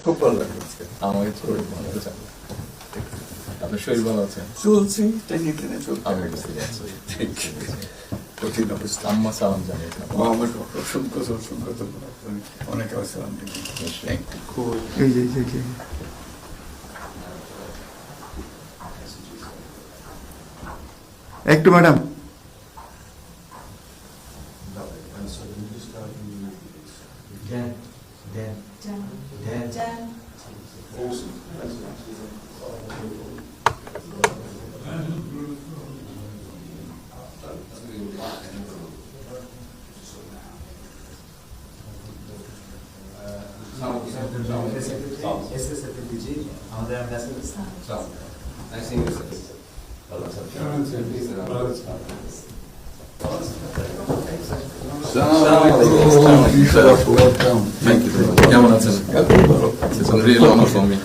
খুব ভালো লাগলো আজকে। আমাকে শরীর ভালো আছে। আপনার শরীর ভালো আছে? চলছি, টেনে টেনে চলতে আমি হবে। বুঝতে পারছি। কঠিন অবস্থা। আম্মা সালাম জানিয়েছেন। আমার অসংখ্য অসংখ্য ধন্যবাদ। অনেক আসসালাম থ্যাংক ইউ। এই যে এই যে একটু ম্যাডাম কেমন আছেন? It's a real honor for me.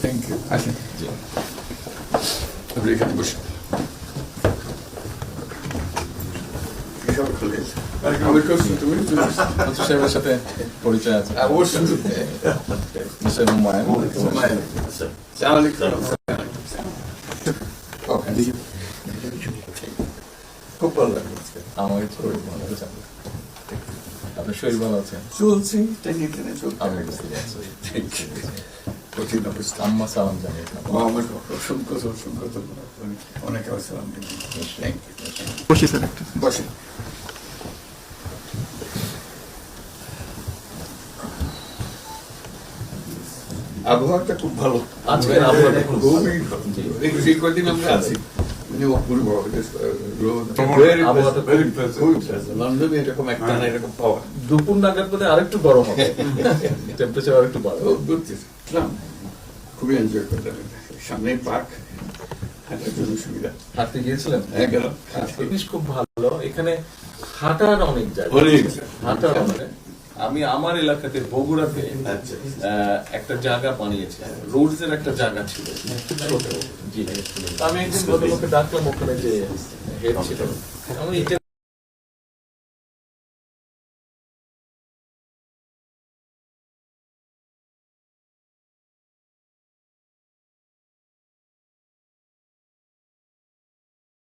Thank you. আসেন আপনি এখানে বসে। আচ্ছা, সাহেবের সাথে পরিচয় আছে। অবশ্যই। মিস্টার হুমায়ুন। খুব ভালো লাগলো আজকে। আমাকে শরীর ভালো আছে। আপনার শরীর ভালো আছে? চলছি, টেনে টেনে চলতে আমি হবে। বুঝতে পারছি। কঠিন অবস্থা। আম্মা সালাম জানিয়েছেন। আমার অসংখ্য অসংখ্য ধন্যবাদ। অনেক আসসালাম থ্যাংক ইউ। বসি স্যার একটু বসে। আবহাওয়াটা খুব ভালো। আজকের আবহাওয়াটা খুব ভালো। খুবই ভালো। এই কদিন আমরা আছি অপূর্ব আবহাওয়াটা লন্ডনে এরকম একটা না এরকম পাওয়া দুপুর নাগাদ বোধহয় আরেকটু গরম হবে, টেম্পারেচার আরেকটু বাড়বে। খুবই এনজয় করলাম। সামনে পার্ক, হাঁটার জন্য সুবিধা। হাঁটতে গিয়েছিলেন? হ্যাঁ, গেলাম। জিনিস খুব ভালো এখানে, হাঁটার অনেক জায়গা, অনেক। হাঁটার অনেক। আমি আমার এলাকাতে বগুড়াতে একটা জায়গা বানিয়েছি, রোডস এর একটা জায়গা ছিল খুব ছোট। জি, আমি একদিন ভদ্রলোককে ডাকলাম, ওখানে যে হেড ছিল, আমি